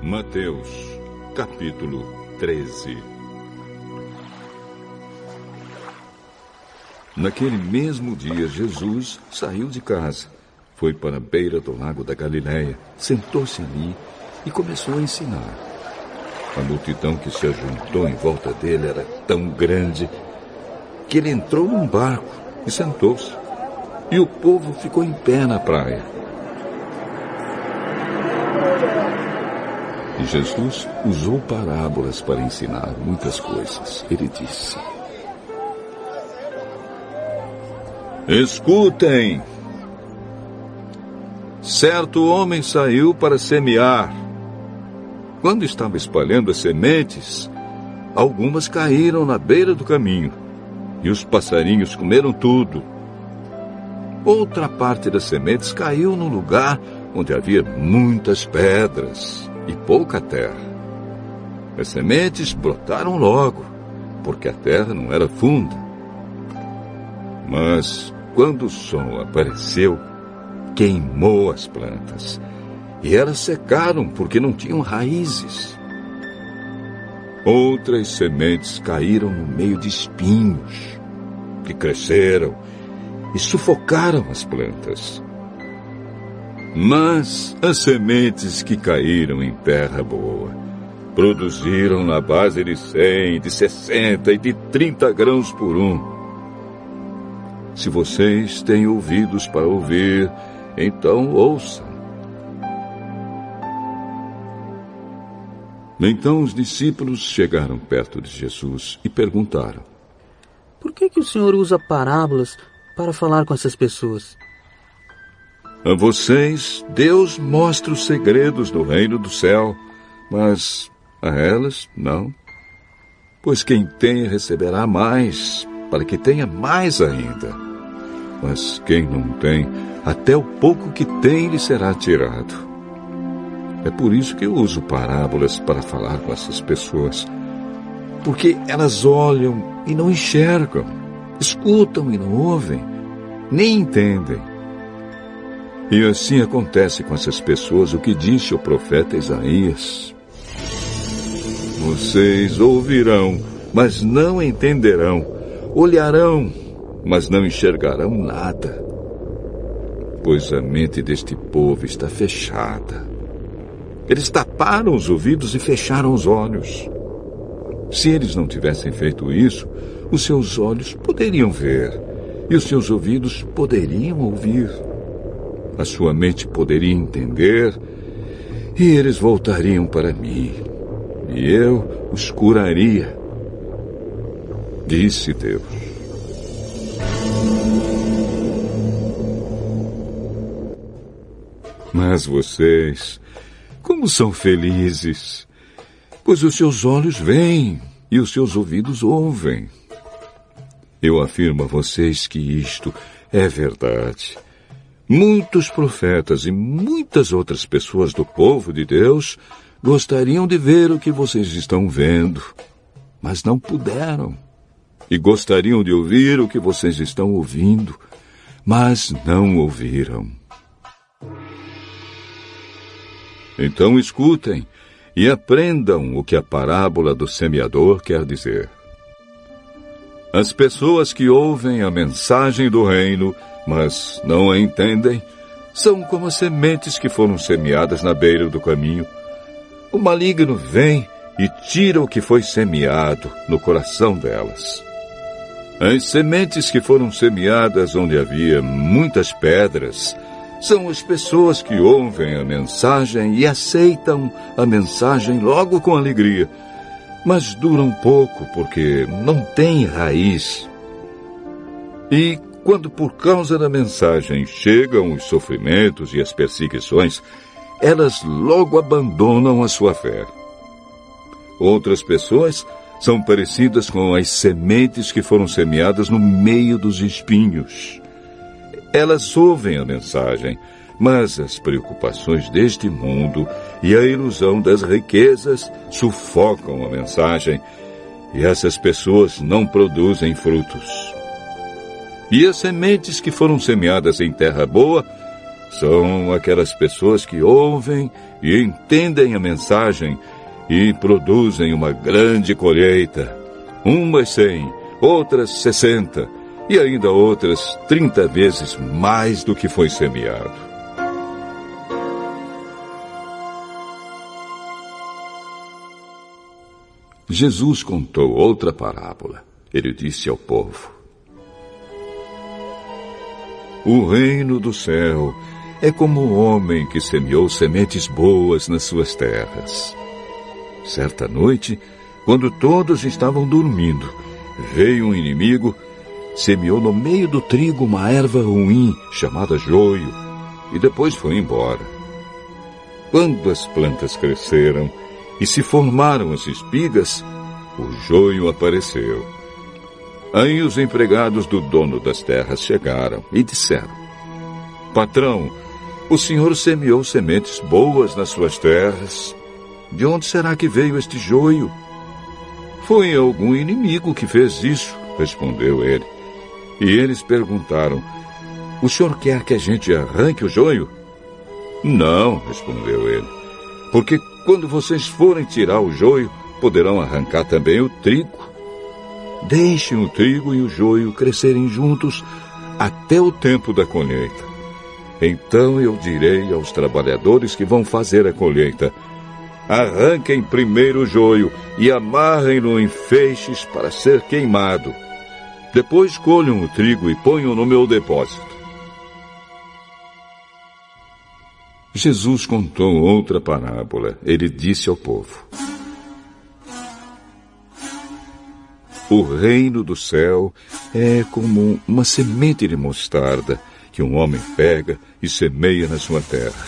Mateus, capítulo 13. Naquele mesmo dia, Jesus saiu de casa, foi para a beira do lago da Galileia, sentou-se ali e começou a ensinar. A multidão que se ajuntou em volta dele era tão grande que ele entrou num barco e sentou-se, e o povo ficou em pé na praia. E Jesus usou parábolas para ensinar muitas coisas. Ele disse: Escutem! Certo homem saiu para semear. Quando estava espalhando as sementes, algumas caíram na beira do caminho, e os passarinhos comeram tudo. Outra parte das sementes caiu num lugar onde havia muitas pedras e pouca terra. As sementes brotaram logo, porque a terra não era funda. Mas, quando o sol apareceu, queimou as plantas, e elas secaram porque não tinham raízes. Outras sementes caíram no meio de espinhos, que cresceram e sufocaram as plantas. Mas as sementes que caíram em terra boa produziram na base de 100, de 60 e de 30 grãos por um. Se vocês têm ouvidos para ouvir, então ouçam. Então os discípulos chegaram perto de Jesus e perguntaram: Por que o Senhor usa parábolas para falar com essas pessoas? A vocês, Deus mostra os segredos do reino do céu, mas a elas, não. Pois quem tem receberá mais, para que tenha mais ainda. Mas quem não tem, até o pouco que tem lhe será tirado. É por isso que eu uso parábolas para falar com essas pessoas. Porque elas olham e não enxergam, escutam e não ouvem, nem entendem. E assim acontece com essas pessoas o que disse o profeta Isaías: Vocês ouvirão, mas não entenderão. Olharão, mas não enxergarão nada. Pois a mente deste povo está fechada. Eles taparam os ouvidos e fecharam os olhos. Se eles não tivessem feito isso, os seus olhos poderiam ver e os seus ouvidos poderiam ouvir. A sua mente poderia entender e eles voltariam para mim, e eu os curaria, disse Deus. Mas vocês, como são felizes, pois os seus olhos veem e os seus ouvidos ouvem. Eu afirmo a vocês que isto é verdade. Muitos profetas e muitas outras pessoas do povo de Deus gostariam de ver o que vocês estão vendo, mas não puderam. E gostariam de ouvir o que vocês estão ouvindo, mas não ouviram. Então escutem e aprendam o que a parábola do semeador quer dizer. As pessoas que ouvem a mensagem do reino, mas não a entendem, são como as sementes que foram semeadas na beira do caminho. O maligno vem e tira o que foi semeado no coração delas. As sementes que foram semeadas onde havia muitas pedras são as pessoas que ouvem a mensagem e aceitam a mensagem logo com alegria, mas duram pouco porque não têm raiz. E quando por causa da mensagem chegam os sofrimentos e as perseguições, elas logo abandonam a sua fé. Outras pessoas são parecidas com as sementes que foram semeadas no meio dos espinhos. Elas ouvem a mensagem, mas as preocupações deste mundo e a ilusão das riquezas sufocam a mensagem, e essas pessoas não produzem frutos. E as sementes que foram semeadas em terra boa São aquelas pessoas que ouvem e entendem a mensagem e produzem uma grande colheita. Umas 100, outras 60 e ainda outras 30 vezes mais do que foi semeado. Jesus contou outra parábola. Ele disse ao povo: O reino do céu é como um homem que semeou sementes boas nas suas terras. Certa noite, quando todos estavam dormindo, veio um inimigo, semeou no meio do trigo uma erva ruim chamada joio e depois foi embora. Quando as plantas cresceram e se formaram as espigas, o joio apareceu. Aí os empregados do dono das terras chegaram e disseram: Patrão, o senhor semeou sementes boas nas suas terras. De onde será que veio este joio? Foi algum inimigo que fez isso, respondeu ele. E eles perguntaram: O senhor quer que a gente arranque o joio? Não, respondeu ele, porque quando vocês forem tirar o joio, poderão arrancar também o trigo. Deixem o trigo e o joio crescerem juntos até o tempo da colheita. Então eu direi aos trabalhadores que vão fazer a colheita: arranquem primeiro o joio e amarrem-no em feixes para ser queimado. Depois colham o trigo e ponham no meu depósito. Jesus contou outra parábola. Ele disse ao povo: O reino do céu é como uma semente de mostarda que um homem pega e semeia na sua terra.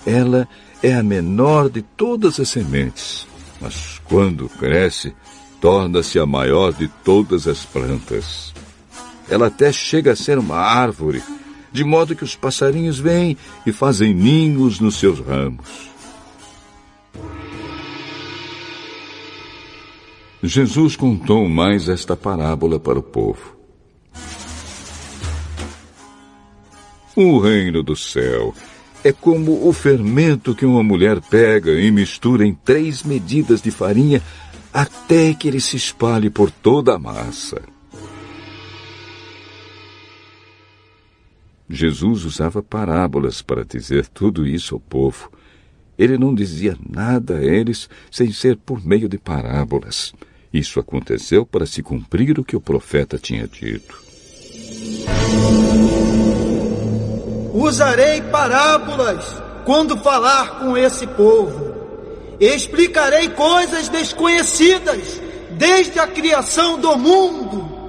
Ela é a menor de todas as sementes, mas quando cresce, torna-se a maior de todas as plantas. Ela até chega a ser uma árvore, de modo que os passarinhos vêm e fazem ninhos nos seus ramos. Jesus contou mais esta parábola para o povo. O reino do céu é como o fermento que uma mulher pega e mistura em 3 medidas de farinha até que ele se espalhe por toda a massa. Jesus usava parábolas para dizer tudo isso ao povo. Ele não dizia nada a eles sem ser por meio de parábolas. Isso aconteceu para se cumprir o que o profeta tinha dito. Usarei parábolas quando falar com esse povo. Explicarei coisas desconhecidas desde a criação do mundo.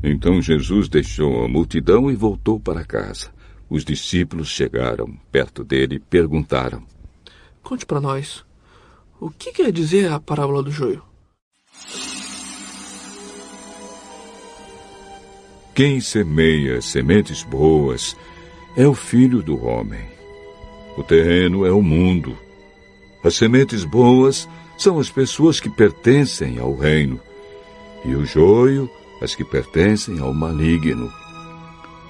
Então Jesus deixou a multidão e voltou para casa. Os discípulos chegaram perto dele e perguntaram: Conte para nós, o que quer dizer a parábola do joio? Quem semeia sementes boas é o Filho do Homem. O terreno é o mundo. As sementes boas são as pessoas que pertencem ao reino, e o joio, as que pertencem ao maligno.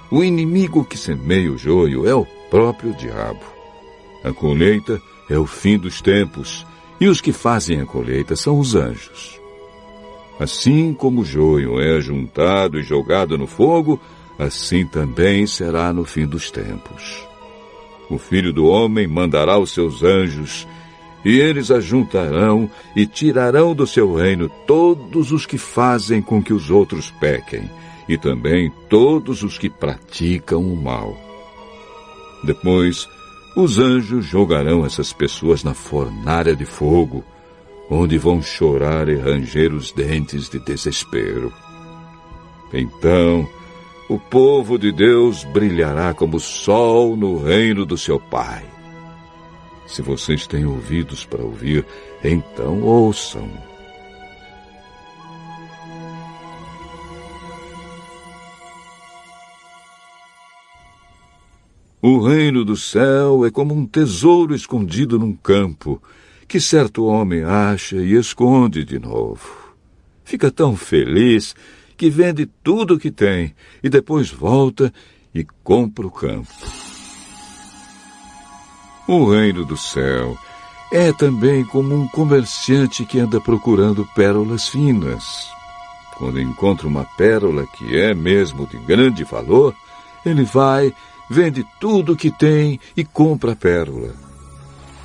O inimigo que semeia o joio é o próprio diabo. A colheita é o fim dos tempos, e os que fazem a colheita são os anjos. Assim como o joio é ajuntado e jogado no fogo, assim também será no fim dos tempos. O Filho do Homem mandará os seus anjos, e eles ajuntarão e tirarão do seu reino todos os que fazem com que os outros pequem, e também todos os que praticam o mal. Depois, os anjos jogarão essas pessoas na fornalha de fogo, onde vão chorar e ranger os dentes de desespero. Então, o povo de Deus brilhará como o sol no reino do seu Pai. Se vocês têm ouvidos para ouvir, então ouçam. O reino do céu é como um tesouro escondido num campo, que certo homem acha e esconde de novo. Fica tão feliz que vende tudo o que tem e depois volta e compra o campo. O reino do céu é também como um comerciante que anda procurando pérolas finas. Quando encontra uma pérola que é mesmo de grande valor, ele vai, vende tudo o que tem e compra a pérola.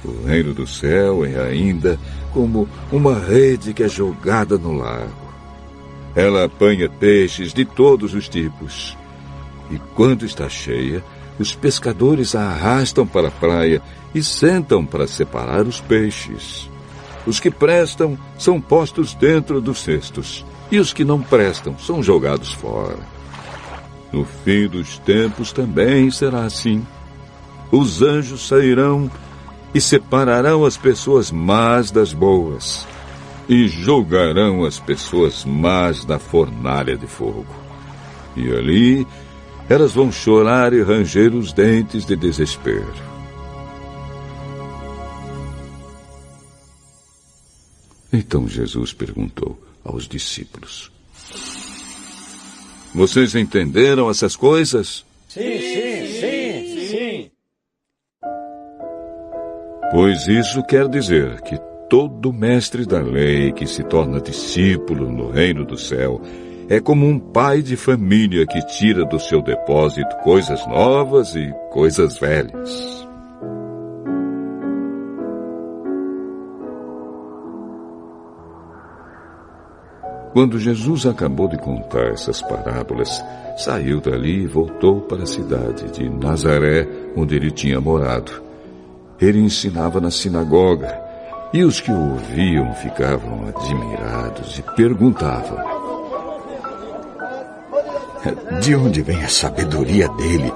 O reino do céu é ainda como uma rede que é jogada no lago. Ela apanha peixes de todos os tipos. E quando está cheia, os pescadores a arrastam para a praia e sentam para separar os peixes. Os que prestam são postos dentro dos cestos, e os que não prestam são jogados fora. No fim dos tempos também será assim. Os anjos sairão e separarão as pessoas más das boas, e jogarão as pessoas más na fornalha de fogo. E ali elas vão chorar e ranger os dentes de desespero. Então Jesus perguntou aos discípulos: Vocês entenderam essas coisas? Sim. Pois isso quer dizer que todo mestre da lei que se torna discípulo no reino do céu é como um pai de família que tira do seu depósito coisas novas e coisas velhas. Quando Jesus acabou de contar essas parábolas, saiu dali e voltou para a cidade de Nazaré, onde ele tinha morado. Ele ensinava na sinagoga, e os que o ouviam ficavam admirados e perguntavam: De onde vem a sabedoria dele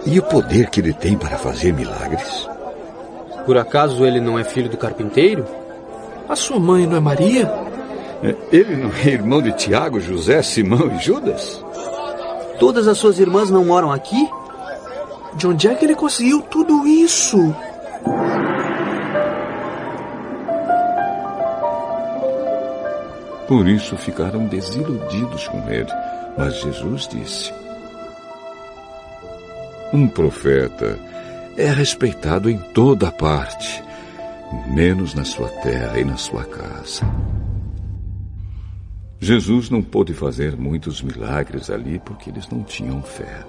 e o poder que ele tem para fazer milagres? Por acaso ele não é filho do carpinteiro? A sua mãe não é Maria? Ele não é irmão de Tiago, José, Simão e Judas? Todas as suas irmãs não moram aqui? De onde é que ele conseguiu tudo isso? Por isso ficaram desiludidos com ele. Mas Jesus disse: Um profeta é respeitado em toda parte, menos na sua terra e na sua casa. Jesus não pôde fazer muitos milagres ali porque eles não tinham fé.